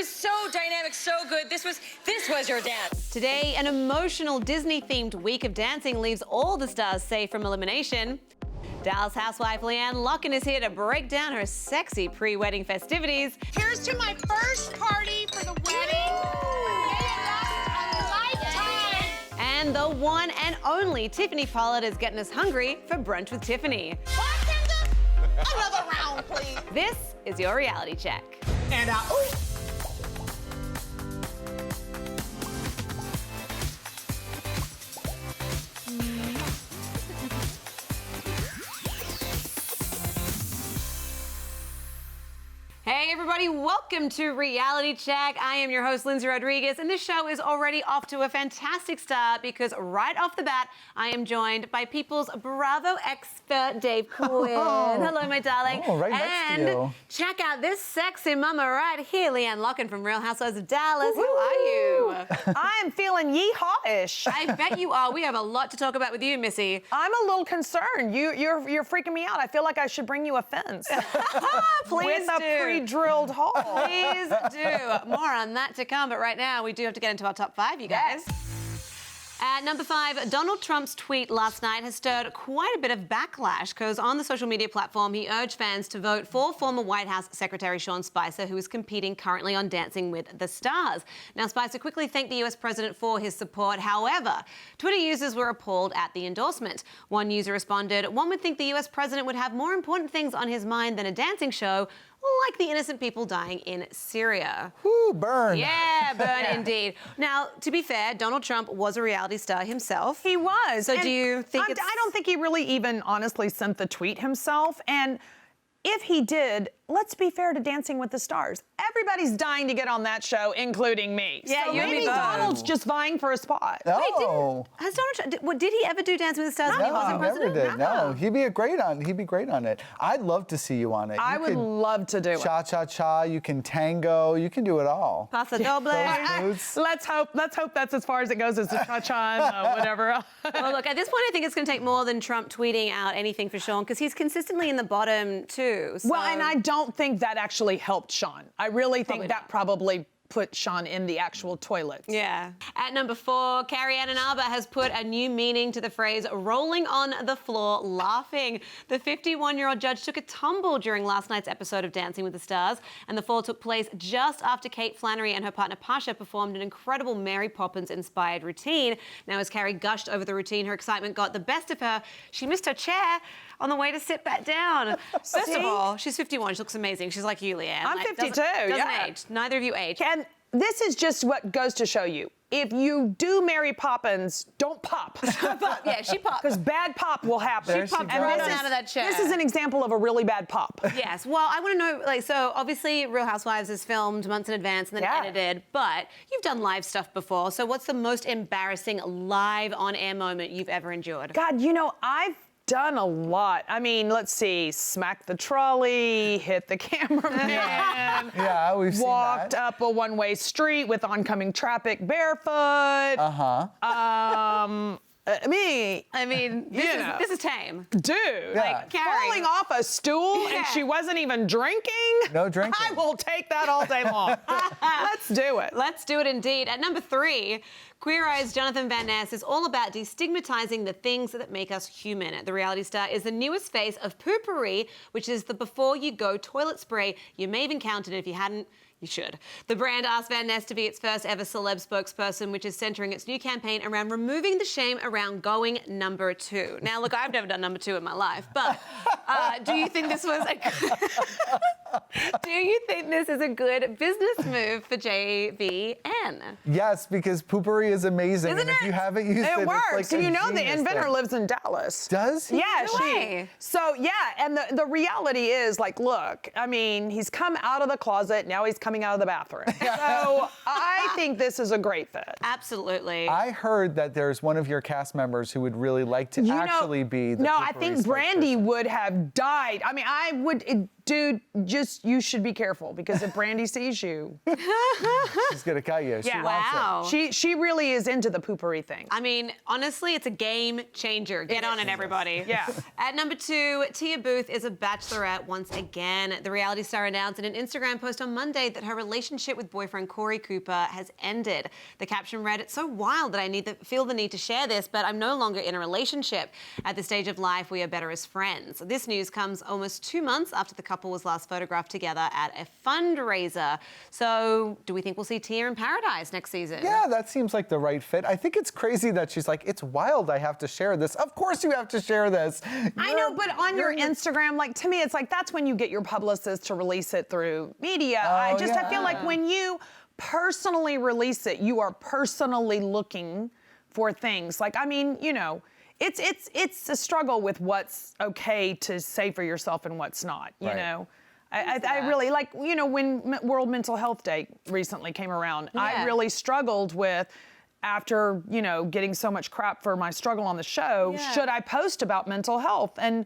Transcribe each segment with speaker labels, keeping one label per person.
Speaker 1: was so dynamic, so good. This was your dance.
Speaker 2: Today, an emotional Disney-themed week of dancing leaves all the stars safe from elimination. Dallas housewife LeeAnne Locken is here to break down her sexy pre-wedding festivities.
Speaker 3: Here's to my first party for the wedding. May it last a lifetime.
Speaker 2: And the one and only Tiffany Pollard is getting us hungry for Brunch with Tiffany.
Speaker 3: Bartender, another round, please.
Speaker 2: This is your reality check.
Speaker 3: And
Speaker 2: Hey everybody, welcome to Reality Check. I am your host, Lyndsey Rodrigues, and this show is already off to a fantastic start because right off the bat, I am joined by People's Bravo expert, Dave Quinn. Hello, my darling.
Speaker 4: Oh, right next to you.
Speaker 2: And check out this sexy mama right here, LeeAnne Locken from Real Housewives of Dallas. How are you?
Speaker 5: I'm feeling yeehaw-ish.
Speaker 2: I bet you are. We have a lot to talk about with you, Missy.
Speaker 5: I'm a little concerned. You're freaking me out. I feel like I should bring you a fence.
Speaker 2: Please
Speaker 5: with a pre-drilled hole.
Speaker 2: Please do. More on that to come, but right now we do have to get into our top 5, you guys. At number 5, Donald Trump's tweet last night has stirred quite a bit of backlash because on the social media platform, he urged fans to vote for former White House Secretary Sean Spicer, who is competing currently on Dancing with the Stars. Now, Spicer quickly thanked the US president for his support. However, Twitter users were appalled at the endorsement. One user responded, "One would think the US president would have more important things on his mind than a dancing show, like the innocent people dying in Syria."
Speaker 4: Woo, burn.
Speaker 2: Yeah, burn indeed. Now, to be fair, Donald Trump was a reality star himself.
Speaker 5: He was.
Speaker 2: So do you think it's...
Speaker 5: I don't think he really even honestly sent the tweet himself. And if he did, let's be fair to Dancing with the Stars. Everybody's dying to get on that show, including me.
Speaker 2: Yeah,
Speaker 5: so
Speaker 2: you and me
Speaker 5: maybe
Speaker 2: both.
Speaker 5: Donald's just vying for a spot.
Speaker 4: Oh.
Speaker 2: Has Donald Trump, did he ever do Dancing with the Stars when he wasn't president?
Speaker 4: Never did. No, he'd be great on it. I'd love to see you on it.
Speaker 5: I would love to do it.
Speaker 4: Cha-cha-cha, you can tango, you can do it all.
Speaker 2: Paso doble.
Speaker 5: Let's hope that's as far as it goes as the cha-cha and whatever.
Speaker 2: Well, look, at this point, I think it's going to take more than Trump tweeting out anything for Sean because he's consistently in the bottom too. So.
Speaker 5: Well, and I don't think that actually helped Sean. I really think that probably put Sean in the actual toilet.
Speaker 2: Yeah. At number 4, Carrie-Ann Inaba has put a new meaning to the phrase rolling on the floor laughing. The 51-year-old judge took a tumble during last night's episode of Dancing with the Stars, and the fall took place just after Kate Flannery and her partner Pasha performed an incredible Mary Poppins-inspired routine. Now, as Carrie gushed over the routine, her excitement got the best of her. She missed her chair on the way to sit back down. First of all, she's 51. She looks amazing. She's like you, LeeAnne.
Speaker 5: I'm 52,
Speaker 2: doesn't age. Neither of you age.
Speaker 5: And this is just what goes to show you. If you do Mary Poppins, don't pop.
Speaker 2: Yeah, she popped.
Speaker 5: Because bad pop will happen.
Speaker 2: She popped right out of that chair.
Speaker 5: This is an example of a really bad pop.
Speaker 2: Yes. Well, I want to know, so obviously Real Housewives is filmed months in advance and then edited, but you've done live stuff before. So what's the most embarrassing live on-air moment you've ever endured?
Speaker 5: God, I've done a lot. I mean, let's see, smack the trolley, hit the cameraman.
Speaker 4: Yeah, we've seen that.
Speaker 5: Walked up a one-way street with oncoming traffic barefoot. I mean,
Speaker 2: this is tame.
Speaker 5: Dude,
Speaker 2: Like Carrie.
Speaker 5: falling off a stool and she wasn't even drinking?
Speaker 4: No drinking.
Speaker 5: I will take that all day long. Let's do it.
Speaker 2: Let's do it indeed. At number 3, Queer Eye's Jonathan Van Ness is all about destigmatizing the things that make us human. The reality star is the newest face of Poopery, which is the before-you-go toilet spray. You may have encountered it. If you hadn't, you should. The brand asked Van Ness to be its first ever celeb spokesperson, which is centering its new campaign around removing the shame around going number 2. Now, look, I've never done number 2 in my life, but do you think this was do you think this is a good business move for JVN?
Speaker 5: Yes,
Speaker 4: because Poopery is amazing.
Speaker 5: Isn't
Speaker 4: and if
Speaker 5: it?
Speaker 4: you haven't used it,
Speaker 5: It works.
Speaker 4: it's like
Speaker 5: Do you know the
Speaker 4: genius
Speaker 5: inventor
Speaker 4: thing.
Speaker 5: lives in Dallas?
Speaker 4: Does he?
Speaker 5: Yeah,
Speaker 2: No way.
Speaker 5: So, yeah, and the reality is, like, look, I mean, he's come out of the closet, now he's coming out of the bathroom. So I think this is a great fit.
Speaker 2: Absolutely.
Speaker 4: I heard that there's one of your cast members who would really like to actually be the
Speaker 5: No,
Speaker 4: Poopery
Speaker 5: I think Brandy
Speaker 4: spokesperson.
Speaker 5: would have died. I mean, dude, you should be careful because if Brandy sees you,
Speaker 4: she's gonna cut you. She
Speaker 5: Yeah.
Speaker 4: wants it.
Speaker 2: Wow.
Speaker 5: she really is into the poopery thing.
Speaker 2: I mean, honestly, it's a game changer. Get on it, everybody.
Speaker 5: Yeah.
Speaker 2: At number 2, Tia Booth is a bachelorette once again. The reality star announced in an Instagram post on Monday that her relationship with boyfriend Corey Cooper has ended. The caption read, "It's so wild that I feel the need to share this, but I'm no longer in a relationship. At this stage of life, we are better as friends." This news comes almost 2 months after the couple was last photographed together at a fundraiser. So, do we think we'll see Tia in Paradise next season?
Speaker 4: Yeah, that seems like the right fit. I think it's crazy that she's like, it's wild I have to share this. Of course you have to share this.
Speaker 5: I know, but on your Instagram, like, to me, it's like that's when you get your publicist to release it through media. I feel like when you personally release it, you are personally looking for things. Like, I mean, you know, it's a struggle with what's okay to say for yourself and what's not, you know? I really, like, you know, when World Mental Health Day recently came around, I really struggled with, after, you know, getting so much crap for my struggle on the show, should I post about mental health? And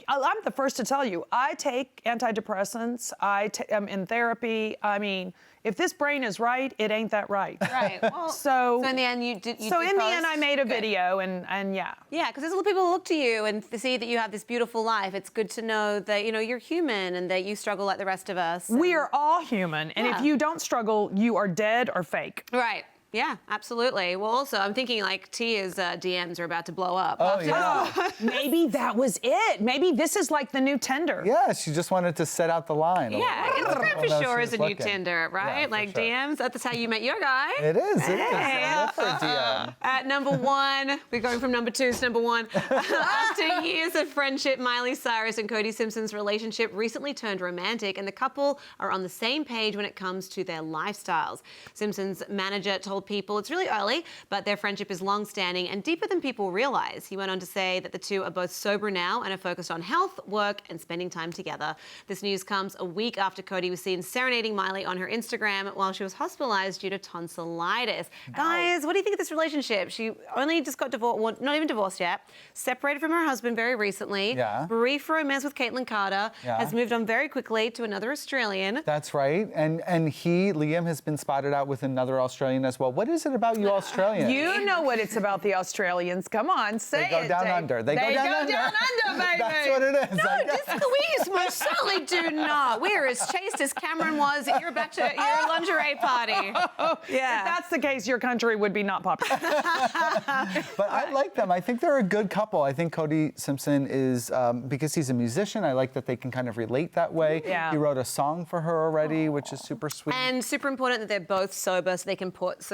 Speaker 5: I'm the first to tell you, I take antidepressants, I'm in therapy. I mean, if this brain is right, it ain't that right.
Speaker 2: Right. Well,
Speaker 5: so
Speaker 2: in the end, you did.
Speaker 5: So in the end, I made a video, and yeah.
Speaker 2: Yeah, because there's a lot of people who look to you and see that you have this beautiful life. It's good to know that, you know, you're human and that you struggle like the rest of us.
Speaker 5: We are all human, and if you don't struggle, you are dead or fake.
Speaker 2: Right. Yeah, absolutely. Well, also, I'm thinking like Tia's DMs are about to blow up.
Speaker 4: Oh, yeah.
Speaker 5: Maybe that was it. Maybe this is like the new Tinder.
Speaker 4: Yeah, she just wanted to set out the line.
Speaker 2: Yeah, Instagram for
Speaker 4: Well,
Speaker 2: sure
Speaker 4: she
Speaker 2: is a
Speaker 4: was
Speaker 2: new
Speaker 4: looking.
Speaker 2: Tinder, right?
Speaker 4: Yeah, for
Speaker 2: Like
Speaker 4: sure.
Speaker 2: DMs, that's how you met your guy.
Speaker 4: It is. It is.
Speaker 2: Hey.
Speaker 4: I look for a DM.
Speaker 2: At number 1, we're going from number 2 to number 1. After years of friendship, Miley Cyrus and Cody Simpson's relationship recently turned romantic, and the couple are on the same page when it comes to their lifestyles. Simpson's manager told People it's really early, but their friendship is long-standing and deeper than people realize. He went on to say that the two are both sober now and are focused on health, work, and spending time together. This news comes a week after Cody was seen serenading Miley on her Instagram while she was hospitalized due to tonsillitis. Guys, what do you think of this relationship? She only just got divorced, well, not even divorced yet, separated from her husband very recently,
Speaker 4: Yeah.
Speaker 2: brief romance with Caitlyn Carter,
Speaker 4: Yeah.
Speaker 2: has moved on very quickly to another Australian.
Speaker 4: That's right. And Liam has been spotted out with another Australian as well. What is it about you Australians?
Speaker 5: You know what it's about the Australians. Come on, say
Speaker 4: They
Speaker 5: it.
Speaker 4: go down
Speaker 5: Dave.
Speaker 4: under. They go down under.
Speaker 5: down under, baby.
Speaker 4: That's what it is. I guess.
Speaker 2: We most certainly do not. We're as chaste as Cameron was at your lingerie party.
Speaker 5: If that's the case, your country would be not popular.
Speaker 4: But I like them. I think they're a good couple. I think Cody Simpson is, because he's a musician, I like that they can kind of relate that way.
Speaker 5: Yeah.
Speaker 4: He wrote a song for her already, which is super sweet.
Speaker 2: And super important that they're both sober so they can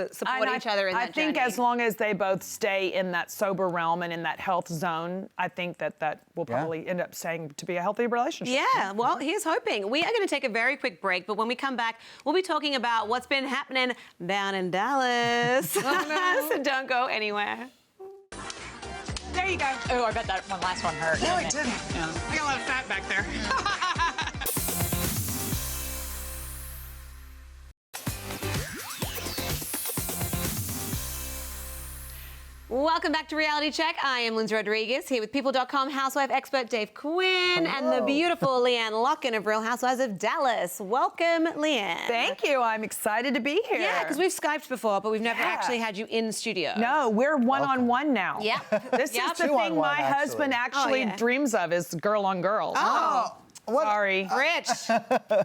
Speaker 2: support each other in that
Speaker 5: I think
Speaker 2: journey.
Speaker 5: as long as they both stay in that sober realm and in that health zone, I think that will probably end up staying to be a healthy relationship.
Speaker 2: Yeah, well, here's hoping. We are going to take a very quick break, but when we come back, we'll be talking about what's been happening down in Dallas. So don't go anywhere.
Speaker 3: There you go.
Speaker 1: Oh, I bet that last one hurt.
Speaker 3: No, it didn't. I got a lot of fat back there.
Speaker 2: Welcome back to Reality Check. I am Lyndsey Rodrigues, here with People.com housewife expert Dave Quinn and the beautiful LeeAnne Locken of Real Housewives of Dallas. Welcome, LeeAnne.
Speaker 5: Thank you. I'm excited to be here.
Speaker 2: Yeah, because we've Skyped before, but we've never actually had you in studio.
Speaker 5: No, we're one-on-one now.
Speaker 2: Yep.
Speaker 5: This
Speaker 2: Yep.
Speaker 5: is the
Speaker 4: Two-on-one,
Speaker 5: thing my
Speaker 4: actually.
Speaker 5: husband actually
Speaker 2: Oh, yeah.
Speaker 5: dreams of is girl on girl.
Speaker 2: Oh.
Speaker 4: What?
Speaker 5: Sorry.
Speaker 2: Rich.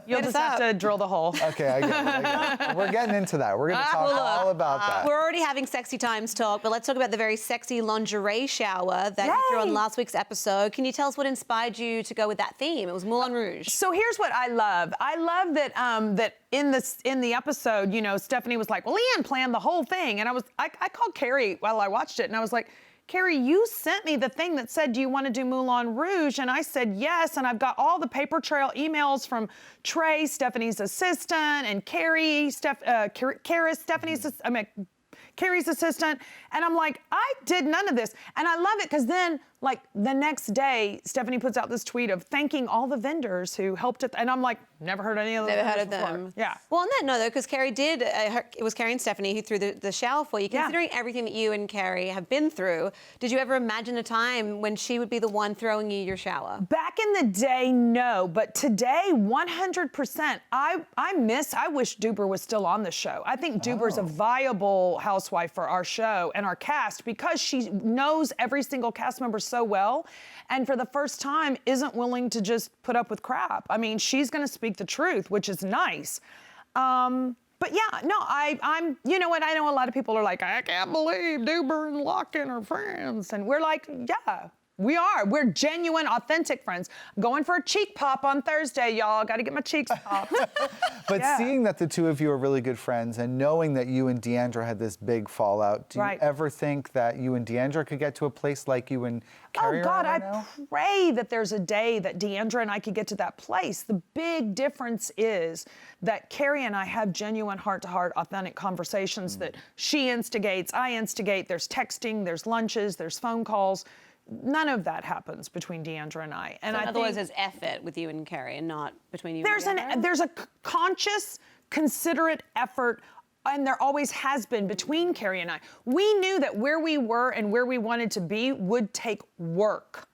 Speaker 5: You'll
Speaker 2: Hit us
Speaker 5: just have
Speaker 2: up.
Speaker 5: to drill the hole.
Speaker 4: Okay, I get it. We're getting into that. We're going to talk all about that.
Speaker 2: We're already having sexy times talk, but let's talk about the very sexy lingerie shower that you threw on last week's episode. Can you tell us what inspired you to go with that theme? It was Moulin Rouge.
Speaker 5: So here's what I love. I love that that in the episode, you know, Stephanie was like, "Well, LeeAnne planned the whole thing," and I called Carrie while I watched it, and I was like, "Carrie, you sent me the thing that said, do you want to do Moulin Rouge?" And I said yes, and I've got all the paper trail emails from Trey, Stephanie's assistant, and Carrie, Carrie's assistant, and I'm like, I did none of this. And I love it because then Like the next day, Stephanie puts out this tweet of thanking all the vendors who helped it. And I'm like, never heard any of those
Speaker 2: Never heard of
Speaker 5: before.
Speaker 2: them.
Speaker 5: Yeah.
Speaker 2: Well, on that note, though, because Carrie did, it was Carrie and Stephanie who threw the shower for you.
Speaker 5: Yeah.
Speaker 2: Considering everything that you and Carrie have been through, did you ever imagine a time when she would be the one throwing you your shower?
Speaker 5: Back in the day, no, but today, 100%. I wish Duber was still on the show. I think Duber's a viable housewife for our show and our cast because she knows every single cast member so well, and for the first time isn't willing to just put up with crap. I mean, she's going to speak the truth, which is nice. But yeah, no, I'm, you know what? I know a lot of people are like, I can't believe Duber and Locken are friends. And we're like, yeah, we are. We're genuine, authentic friends. I'm going for a cheek pop on Thursday, y'all. Got to get my cheeks popped.
Speaker 4: But seeing that the two of you are really good friends and knowing that you and D'Andra had this big fallout, do you ever think that you and D'Andra could get to a place like you and Carrie
Speaker 5: Oh, God,
Speaker 4: are
Speaker 5: I
Speaker 4: now?
Speaker 5: pray that there's a day that D'Andra and I could get to that place. The big difference is that Carrie and I have genuine heart-to-heart, authentic conversations that she instigates, I instigate. There's texting, there's lunches, there's phone calls. None of that happens between D'Andra and I. And
Speaker 2: So in
Speaker 5: I
Speaker 2: other
Speaker 5: think
Speaker 2: words, there's effort with you and Carrie and not between you
Speaker 5: there's
Speaker 2: and D'Andra?
Speaker 5: there's a conscious, considerate effort, and there always has been between Carrie and I. We knew that where we were and where we wanted to be would take work.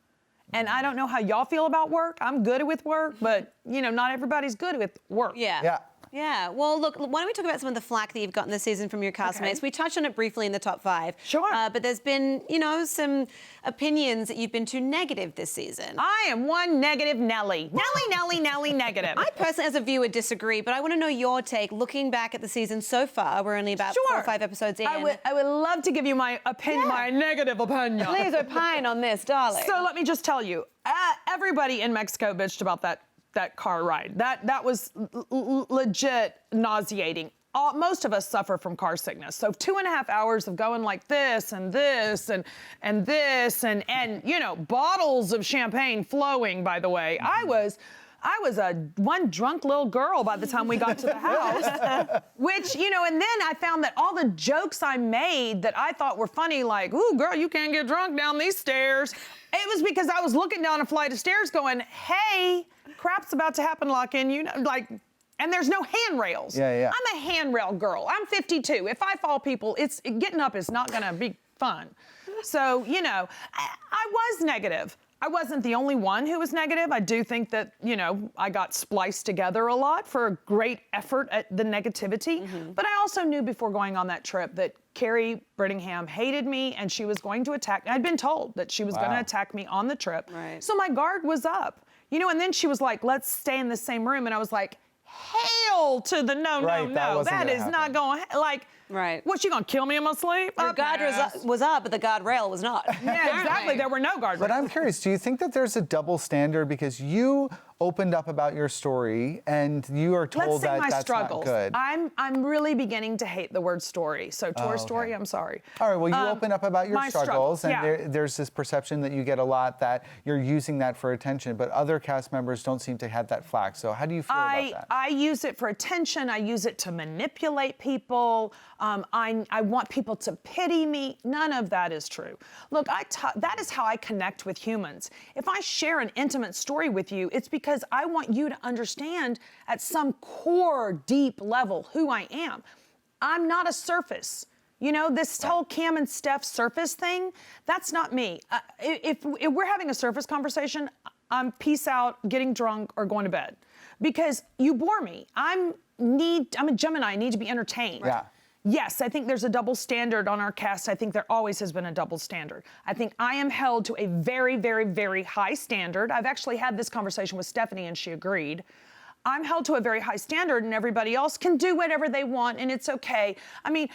Speaker 5: And I don't know how y'all feel about work. I'm good with work, but you know, not everybody's good with work.
Speaker 2: Yeah. Yeah. Well, look, why don't we talk about some of the flack that you've gotten this season from your castmates?
Speaker 5: Okay.
Speaker 2: We touched on it briefly in the top 5.
Speaker 5: Sure.
Speaker 2: But there's been, you know, some opinions that you've been too negative this season.
Speaker 5: I am one negative Nelly. Nelly, negative.
Speaker 2: I personally, as a viewer, disagree, but I want to know your take. Looking back at the season so far, we're only about 4 or 5 episodes in.
Speaker 5: I would love to give you my opinion, my negative opinion.
Speaker 2: Please opine on this, darling.
Speaker 5: So let me just tell you, everybody in Mexico bitched about that car ride. That was legit nauseating. Most of us suffer from car sickness. So 2.5 hours of going like this and this and this and you know, bottles of champagne flowing, by the way. I was one drunk little girl by the time we got to the house, which, you know, and then I found that all the jokes I made that I thought were funny, like, ooh, girl, you can't get drunk down these stairs. It was because I was looking down a flight of stairs going, hey, crap's about to happen, Locken, you know, like, and there's no handrails.
Speaker 4: Yeah.
Speaker 5: I'm a handrail girl. I'm 52. If I fall, people, getting up is not gonna be fun. So, you know, I was negative. I wasn't the only one who was negative. I do think that, you know, I got spliced together a lot for a great effort at the negativity. But I also knew before going on that trip that Carrie Brittingham hated me and she was going to attack me. I'd been told that she was going to attack me on the trip.
Speaker 2: Right.
Speaker 5: So my guard was up. You know, and then she was like, let's stay in the same room. And I was like, hell to the no. That is not going, like,
Speaker 2: right.
Speaker 5: What, you gonna kill me in my sleep?
Speaker 2: Your guard was up, but the guardrail was not.
Speaker 5: Yeah, exactly. There were no guardrails.
Speaker 4: But I'm curious, do you think that there's a double standard because you opened up about your story and you are told that that's
Speaker 5: struggles.
Speaker 4: not good?
Speaker 5: I'm really beginning to hate the word story. So tour story, I'm sorry.
Speaker 4: All right, well, you open up about your
Speaker 5: my
Speaker 4: struggles, and
Speaker 5: yeah.
Speaker 4: there's this perception that you get a lot that you're using that for attention, but other cast members don't seem to have that flack. So how do you feel about that?
Speaker 5: I use it for attention. I use it to manipulate people. I want people to pity me. None of that is true. Look, that is how I connect with humans. If I share an intimate story with you, it's because I want you to understand at some core, deep level who I am. I'm not a surface. You know, this whole Cam and Steph surface thing, that's not me. If we're having a surface conversation, I'm peace out, getting drunk, or going to bed. Because you bore me. I'm a Gemini, I need to be entertained.
Speaker 4: Yeah.
Speaker 5: Yes, I think there's a double standard on our cast. I think there always has been a double standard. I think I am held to a very, very, very high standard. I've actually had this conversation with Stephanie and she agreed. I'm held to a very high standard and everybody else can do whatever they want and it's okay. I mean,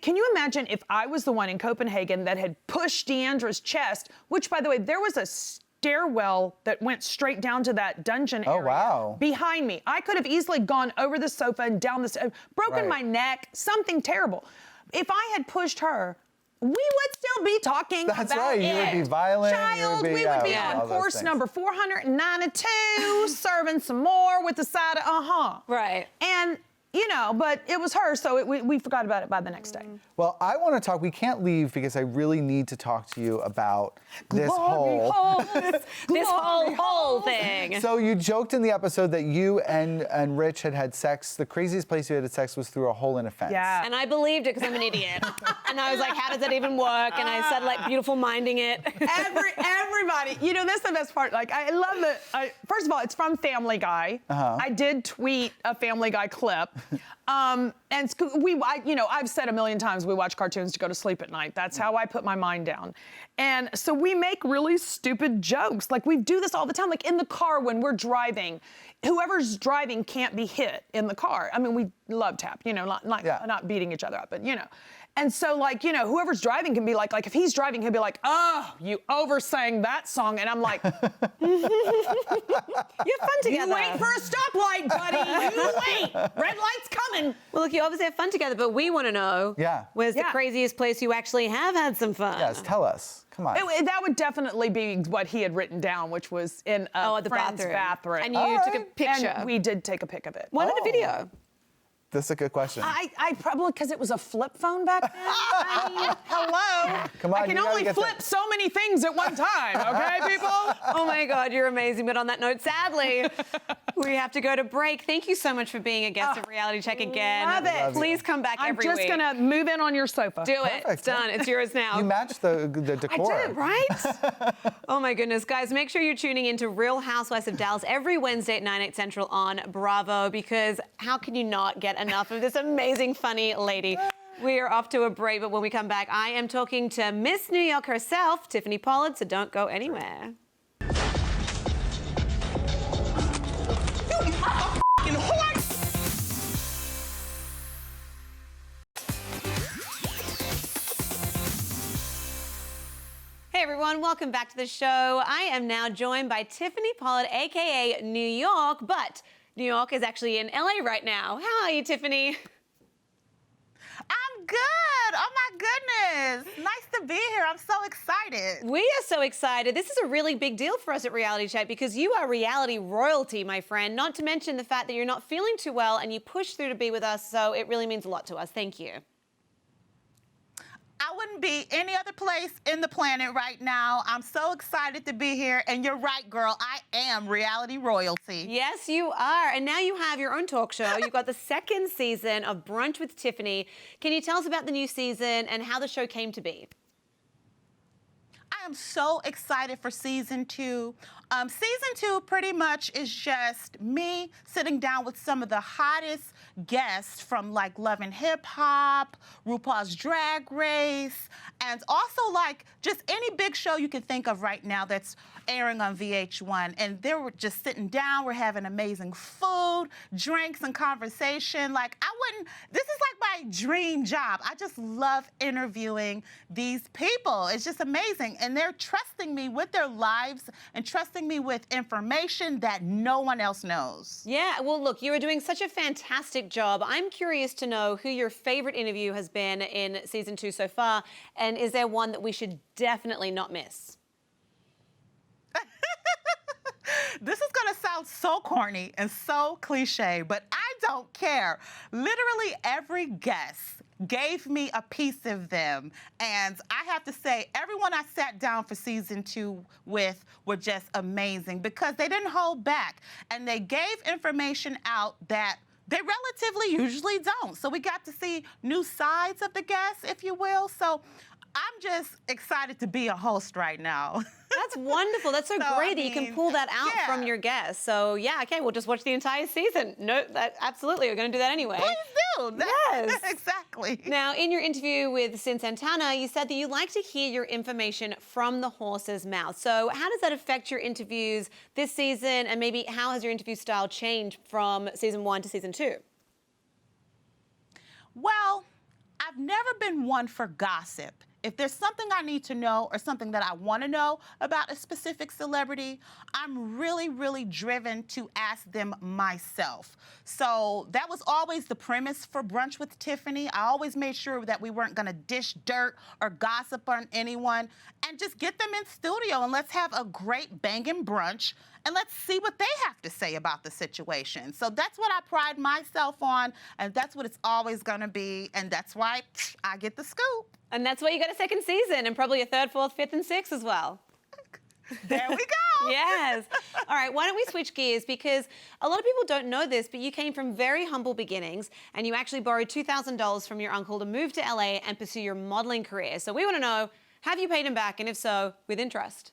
Speaker 5: can you imagine if I was the one in Copenhagen that had pushed D'Andra's chest, which, by the way, there was a stairwell that went straight down to that dungeon area behind me. I could have easily gone over the sofa and down the broken my neck, something terrible. If I had pushed her, we would still be talking
Speaker 4: That's
Speaker 5: about
Speaker 4: right.
Speaker 5: it.
Speaker 4: You would be violent.
Speaker 5: Child, we would be on course number 492, serving some more with the side of
Speaker 2: Right.
Speaker 5: And you know, but it was her, so we forgot about it by the next day.
Speaker 4: Well, I want to talk. We can't leave because I really need to talk to you about this whole
Speaker 2: thing.
Speaker 4: So you joked in the episode that you and Rich had sex. The craziest place you had sex was through a hole in a fence.
Speaker 5: Yeah.
Speaker 2: And I believed it because I'm an idiot. And I was like, how does that even work? And I said, like, beautiful minding it.
Speaker 5: Everybody, you know, that's the best part. Like, I love that. First of all, it's from Family Guy. I did tweet a Family Guy clip. And I've said a million times we watch cartoons to go to sleep at night. That's how I put my mind down. And so we make really stupid jokes. Like, we do this all the time. Like, in the car when we're driving, whoever's driving can't be hit in the car. I mean, we love tap, you know, not beating each other up, but, you know. And so, like, you know, whoever's driving can be like if he's driving, he'll be like, oh, you oversang that song. And I'm like, you have
Speaker 2: fun together.
Speaker 5: You wait for a stoplight, buddy. You wait. Red light's coming.
Speaker 2: Well, look, you obviously have fun together, but we want to know, where's the craziest place you actually have had some fun?
Speaker 4: Yes, tell us. Come on.
Speaker 5: That would definitely be what he had written down, which was in a friend's bathroom.
Speaker 2: And you took a picture.
Speaker 5: And we did take a pic of it.
Speaker 2: Why not a video?
Speaker 4: That's a good question.
Speaker 5: I probably, because it was a flip phone back then. I mean, hello.
Speaker 4: Come on,
Speaker 5: I can only flip so many things at one time, okay, people?
Speaker 2: Oh my God, you're amazing. But on that note, sadly, we have to go to break. Thank you so much for being a guest of Reality Check again.
Speaker 5: Love it.
Speaker 2: Please come back every week.
Speaker 5: I'm just gonna move in on your sofa.
Speaker 2: Do it. It's done. It's yours now.
Speaker 4: You matched the decor.
Speaker 2: I did, right? Oh my goodness, guys, make sure you're tuning into Real Housewives of Dallas every Wednesday at 9/8 Central on Bravo, because how can you not get enough of this amazing, funny lady? We are off to a break, but when we come back, I am talking to Miss New York herself, Tiffany Pollard, so don't go anywhere. Hey everyone, welcome back to the show. I am now joined by Tiffany Pollard, aka New York, but New York is actually in LA right now. How are you, Tiffany?
Speaker 6: I'm good. Oh my goodness. Nice to be here. I'm so excited.
Speaker 2: We are so excited. This is a really big deal for us at Reality Check because you are reality royalty, my friend. Not to mention the fact that you're not feeling too well and you pushed through to be with us, so it really means a lot to us. Thank you.
Speaker 6: I wouldn't be any other place in the planet right now. I'm so excited to be here. And you're right, girl. I am reality royalty.
Speaker 2: Yes, you are. And now you have your own talk show. You've got the second season of Brunch with Tiffany. Can you tell us about the new season and how the show came to be?
Speaker 6: I am so excited for season 2. Season 2 pretty much is just me sitting down with some of the hottest guests from like Love and Hip Hop, RuPaul's Drag Race, and also like just any big show you can think of right now that's airing on VH1. And they were just sitting down, we're having amazing food, drinks, and conversation. Like this is like my dream job. I just love interviewing these people. It's just amazing. And they're trusting me with their lives and trusting me with information that no one else knows.
Speaker 2: Yeah, well, look, you are doing such a fantastic job. I'm curious to know who your favorite interview has been in season 2 so far, and is there one that we should definitely not miss?
Speaker 6: This is gonna sound so corny and so cliche, but I don't care. Literally every guest gave me a piece of them. And I have to say, everyone I sat down for season 2 with were just amazing because they didn't hold back and they gave information out that they relatively usually don't. So we got to see new sides of the guests, if you will. So I'm just excited to be a host right now.
Speaker 2: That's wonderful. That's so great that you can pull that out from your guests. So yeah, okay, we'll just watch the entire season. No, absolutely, we're going to do that anyway.
Speaker 6: Please do.
Speaker 2: Yes.
Speaker 6: Exactly.
Speaker 2: Now, in your interview with Sin Santana, you said that you like to hear your information from the horse's mouth. So how does that affect your interviews this season, and maybe how has your interview style changed from season 1 to season 2?
Speaker 6: Well, I've never been one for gossip. If there's something I need to know or something that I want to know about a specific celebrity, I'm really, really driven to ask them myself. So that was always the premise for Brunch with Tiffany. I always made sure that we weren't going to dish dirt or gossip on anyone and just get them in studio and let's have a great banging brunch and let's see what they have to say about the situation. So that's what I pride myself on, and that's what it's always going to be, and that's why I get the scoop.
Speaker 2: And that's why you got a second season and probably a third, fourth, fifth, and sixth as well.
Speaker 6: There we go.
Speaker 2: Yes. All right, why don't we switch gears? Because a lot of people don't know this, but you came from very humble beginnings and you actually borrowed $2,000 from your uncle to move to LA and pursue your modeling career. So we want to know, have you paid him back? And if so, with interest?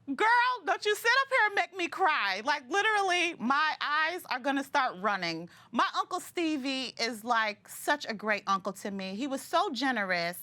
Speaker 6: Girl, don't you sit up here and make me cry. Like, literally, my eyes are gonna start running. My Uncle Stevie is like such a great uncle to me. He was so generous.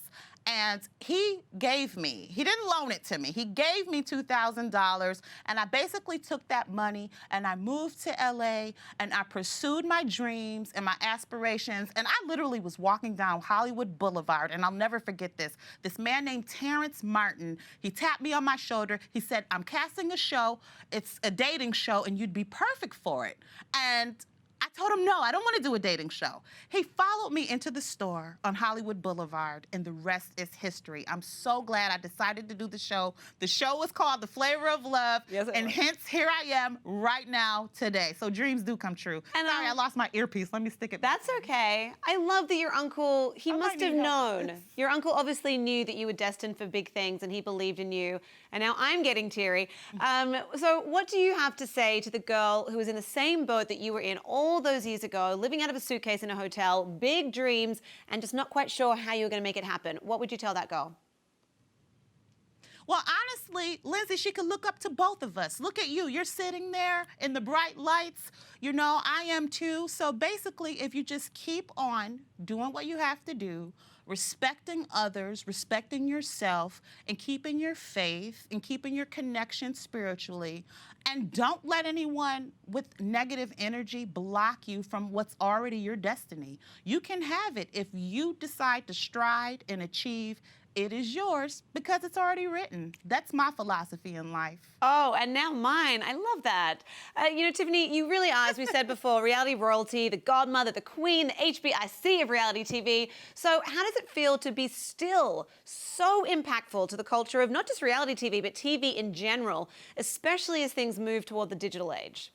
Speaker 6: And he didn't loan it to me. He gave me $2,000, and I basically took that money and I moved to LA and I pursued my dreams and my aspirations. And I literally was walking down Hollywood Boulevard, and I'll never forget this. This man named Terrence Martin, he tapped me on my shoulder. He said, I'm casting a show. It's a dating show, and you'd be perfect for it. And I told him, no, I don't want to do a dating show. He followed me into the store on Hollywood Boulevard, and the rest is history. I'm so glad I decided to do the show. The show was called The Flavor of Love, and hence here I am right now today. So dreams do come true. And sorry, I lost my earpiece. Let me stick it back.
Speaker 2: That's okay. I love that your uncle, he must have known. Your uncle obviously knew that you were destined for big things, and he believed in you. And now I'm getting teary. So what do you have to say to the girl who was in the same boat that you were in all those years ago, living out of a suitcase in a hotel, big dreams, and just not quite sure how you were going to make it happen? What would you tell that girl?
Speaker 6: Well, honestly, Lyndsey, she could look up to both of us. Look at you. You're sitting there in the bright lights. You know, I am too. So basically, if you just keep on doing what you have to do, respecting others, respecting yourself, and keeping your faith, and keeping your connection spiritually, and don't let anyone with negative energy block you from what's already your destiny. You can have it if you decide to stride and achieve. It is yours because it's already written. That's my philosophy in life.
Speaker 2: Oh, and now mine. I love that. You know, Tiffany, you really are, as we said before, reality royalty, the godmother, the queen, the HBIC of reality TV. So how does it feel to be still so impactful to the culture of not just reality TV, but TV in general, especially as things move toward the digital age?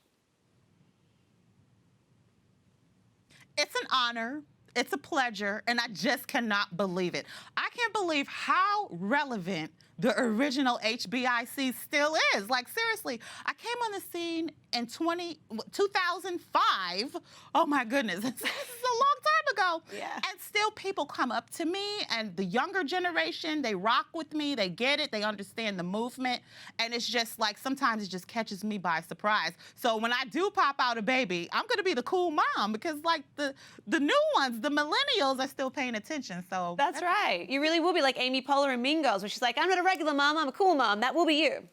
Speaker 6: It's an honor. It's a pleasure, and I just cannot believe it. I can't believe how relevant the original HBIC still is. Like, seriously, I came on the scene in 2005. Oh, my goodness. It's a long time ago.
Speaker 2: Yeah.
Speaker 6: And still people come up to me, and the younger generation, they rock with me. They get it. They understand the movement. And it's just like sometimes it just catches me by surprise. So when I do pop out a baby, I'm going to be the cool mom because, like, the new ones, the millennials are still paying attention. So
Speaker 2: That's right. You really will be like Amy Poehler in Mean Girls, where she's like, I'm not a regular mom, I'm a cool mom. That will be you.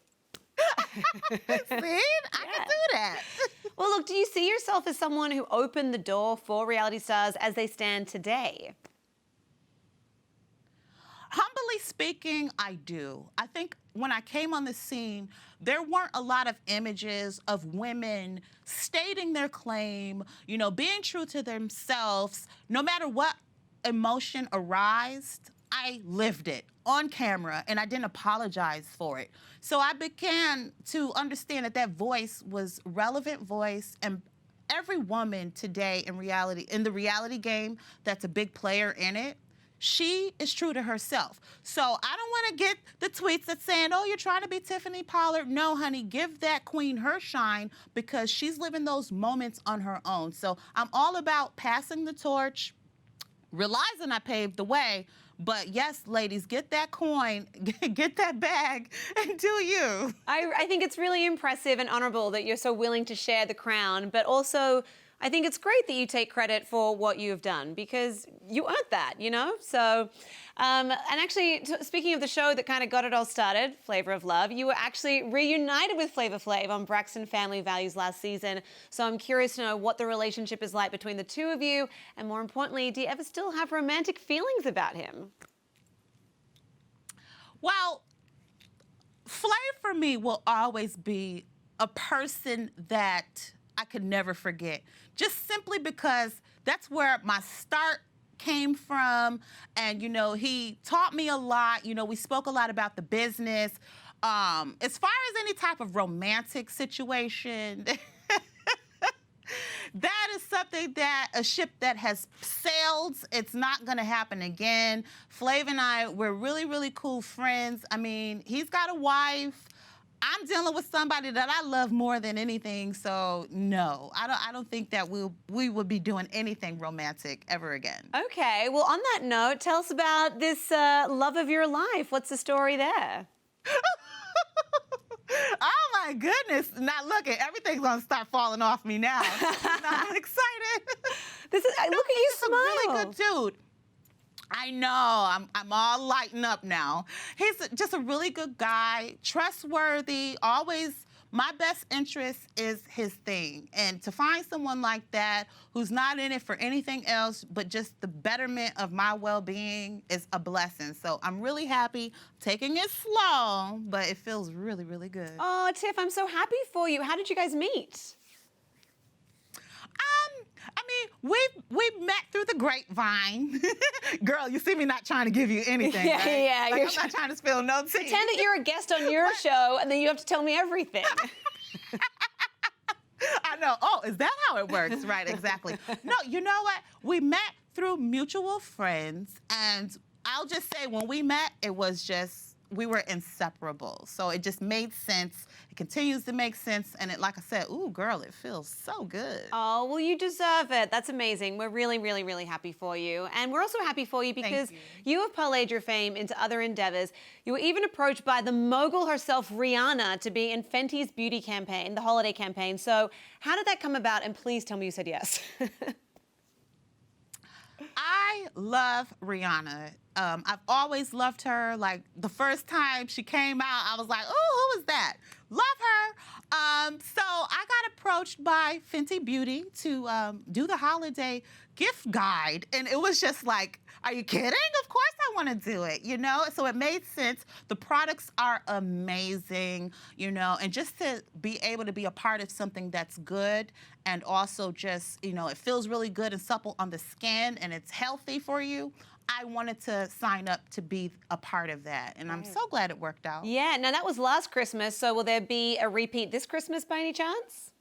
Speaker 6: See, I can do that.
Speaker 2: Well, look, do you see yourself as someone who opened the door for reality stars as they stand today?
Speaker 6: Humbly speaking, I do. I think when I came on the scene, there weren't a lot of images of women stating their claim, you know, being true to themselves. No matter what emotion arised, I lived it on camera, and I didn't apologize for it. So I began to understand that that voice was relevant voice, and every woman today in the reality game that's a big player in it, she is true to herself. So I don't want to get the tweets that's saying, oh, you're trying to be Tiffany Pollard. No, honey, give that queen her shine because she's living those moments on her own. So I'm all about passing the torch, realizing I paved the way. But yes, ladies, get that coin, get that bag, and do you.
Speaker 2: I think it's really impressive and honorable that you're so willing to share the crown, but also I think it's great that you take credit for what you've done because you earned that, you know? So, and actually, speaking of the show that kind of got it all started, Flavor of Love, you were actually reunited with Flavor Flav on Braxton Family Values last season. So I'm curious to know what the relationship is like between the two of you, and more importantly, do you ever still have romantic feelings about him?
Speaker 6: Well, Flav for me will always be a person that I could never forget, just simply because that's where my start came from. And, you know, he taught me a lot. You know, we spoke a lot about the business. As far as any type of romantic situation, that is something that a ship that has sailed, it's not going to happen again. Flav and I, we're really, really cool friends. I mean, he's got a wife. I'm dealing with somebody that I love more than anything, so no, I don't think that we would be doing anything romantic ever again.
Speaker 2: Okay, well, on that note, tell us about this love of your life. What's the story there?
Speaker 6: Oh my goodness! Now look, everything's gonna start falling off me now. I'm excited.
Speaker 2: Look at you
Speaker 6: He's
Speaker 2: smile.
Speaker 6: a really good dude. I know, I'm all lighting up now. He's just a really good guy, trustworthy, always, my best interest is his thing. And to find someone like that who's not in it for anything else but just the betterment of my well-being is a blessing. So I'm really happy, taking it slow, but it feels really, really good.
Speaker 2: Oh, Tiff, I'm so happy for you. How did you guys meet?
Speaker 6: I mean, we met through the grapevine. Girl, you see me not trying to give you anything,
Speaker 2: Yeah,
Speaker 6: right?
Speaker 2: yeah.
Speaker 6: Like, I'm not trying to spill no tea.
Speaker 2: Pretend that you're a guest on your show, and then you have to tell me everything.
Speaker 6: I know. Oh, is that how it works? Right, exactly. No, you know what? We met through mutual friends, and I'll just say when we met, it was just, we were inseparable. So it just made sense. It continues to make sense. And it, like I said, ooh, girl, it feels so good.
Speaker 2: Oh, well, you deserve it. That's amazing. We're really, really, really happy for you. And we're also happy for you because you have parlayed your fame into other endeavors. You were even approached by the mogul herself, Rihanna, to be in Fenty's beauty campaign, the holiday campaign. So how did that come about? And please tell me you said yes.
Speaker 6: I love Rihanna. I've always loved her. Like, the first time she came out, I was like, oh, who is that? Love her. So I got approached by Fenty Beauty to do the holiday gift guide. And it was just like, are you kidding? Of course I want to do it, you know? So it made sense. The products are amazing, you know, and just to be able to be a part of something that's good and also just, you know, it feels really good and supple on the skin and it's healthy for you. I wanted to sign up to be a part of that, and I'm so glad it worked out.
Speaker 2: Yeah, now that was last Christmas, so will there be a repeat this Christmas by any chance?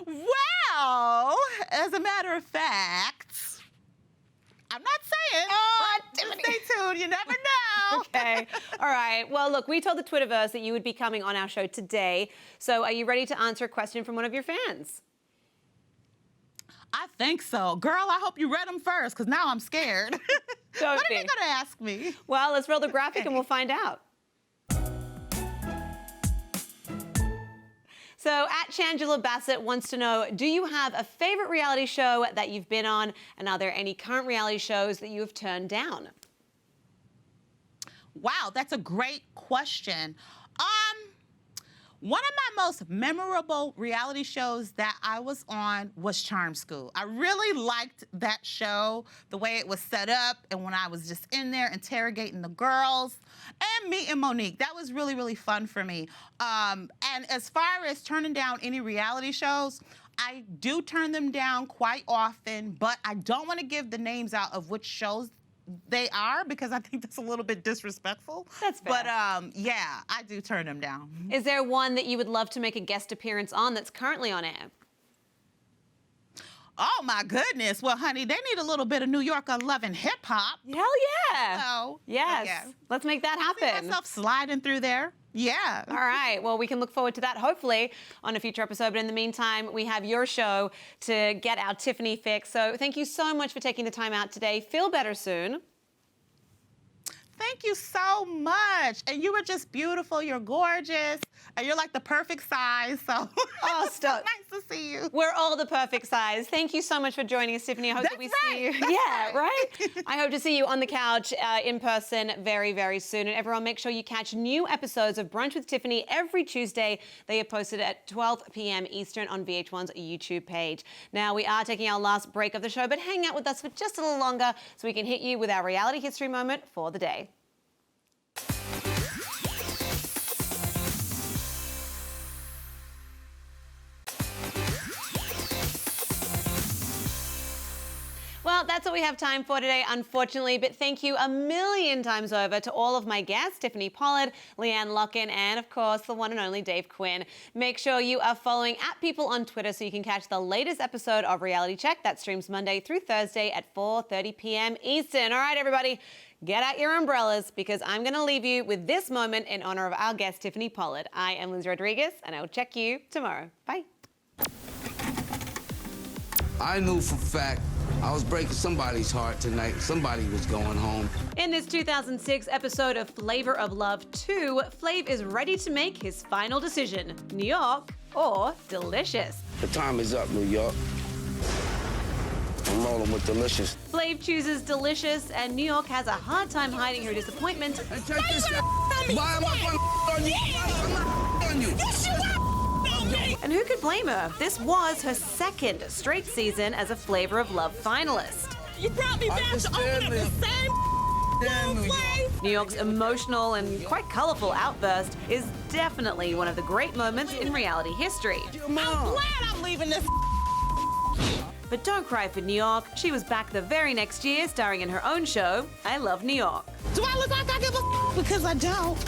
Speaker 6: Well, as a matter of fact, I'm not saying.
Speaker 2: Oh,
Speaker 6: but
Speaker 2: Tiffany.
Speaker 6: stay tuned. You never know.
Speaker 2: Okay. All right. Well, look, we told the Twitterverse that you would be coming on our show today. So are you ready to answer a question from one of your fans?
Speaker 6: I think so. Girl, I hope you read them first, because now I'm scared.
Speaker 2: Don't
Speaker 6: What
Speaker 2: be.
Speaker 6: are you going to ask me?
Speaker 2: Well, let's roll the graphic and we'll find out. So at Shangela Bassett wants to know, do you have a favorite reality show that you've been on? And are there any current reality shows that you have turned down?
Speaker 6: Wow, that's a great question. One of my most memorable reality shows that I was on was Charm School. I really liked that show, the way it was set up, and when I was just in there interrogating the girls, and meeting Monique. That was really, really fun for me. And as far as turning down any reality shows, I do turn them down quite often, but I don't want to give the names out of which shows they are, because I think that's a little bit disrespectful.
Speaker 2: That's fair.
Speaker 6: But yeah, I do turn them down.
Speaker 2: Is there one that you would love to make a guest appearance on that's currently on air?
Speaker 6: Oh my goodness. Well, honey, they need a little bit of New York loving hip hop.
Speaker 2: Hell yeah.
Speaker 6: So,
Speaker 2: Yes.
Speaker 6: yeah.
Speaker 2: Let's make that
Speaker 6: I see
Speaker 2: happen.
Speaker 6: myself sliding through there. Yeah.
Speaker 2: All right. Well, we can look forward to that, hopefully, on a future episode. But in the meantime, we have your show to get our Tiffany fix. So thank you so much for taking the time out today. Feel better soon.
Speaker 6: Thank you so much. And you were just beautiful. You're gorgeous. And you're like the perfect size. So
Speaker 2: Oh, stop.
Speaker 6: nice to see you.
Speaker 2: We're all the perfect size. Thank you so much for joining us, Tiffany. I hope that
Speaker 6: That's
Speaker 2: we
Speaker 6: right.
Speaker 2: see you.
Speaker 6: That's
Speaker 2: Yeah,
Speaker 6: right.
Speaker 2: right? I hope to see you on the couch in person very, very soon. And everyone, make sure you catch new episodes of Brunch with Tiffany every Tuesday. They are posted at 12 p.m. Eastern on VH1's YouTube page. Now, we are taking our last break of the show, but hang out with us for just a little longer so we can hit you with our reality history moment for the day. Well, that's all we have time for today, unfortunately, but thank you a million times over to all of my guests, Tiffany Pollard, LeeAnne, Locken, and of course, the one and only Dave Quinn. Make sure you are following @People on Twitter so you can catch the latest episode of Reality Check that streams Monday through Thursday at 4:30 p.m. Eastern. All right, everybody, get out your umbrellas because I'm going to leave you with this moment in honor of our guest, Tiffany Pollard. I am Lyndsey Rodrigues, and I will check you tomorrow. Bye.
Speaker 7: I knew for a fact I was breaking somebody's heart tonight. Somebody was going home.
Speaker 2: In this 2006 episode of Flavor of Love 2, Flav is ready to make his final decision: New York or Delicious.
Speaker 7: The time is up, New York. I'm rolling with Delicious.
Speaker 2: Flav chooses Delicious, and New York has a hard time hiding her disappointment.
Speaker 7: Hey, check this out. Why am I going on you? I'm not on you.
Speaker 3: Yes, you are.
Speaker 2: And who could blame her? This was her second straight season as a Flavor of Love finalist.
Speaker 3: You brought me back to open up the same
Speaker 7: Damn, New York.
Speaker 3: place.
Speaker 2: New York's emotional and quite colorful outburst is definitely one of the great moments in reality history.
Speaker 7: Your
Speaker 3: I'm
Speaker 7: mom.
Speaker 3: glad I'm leaving this.
Speaker 2: But don't cry for New York. She was back the very next year, starring in her own show, I Love New York.
Speaker 3: Do I look like I give a because I don't?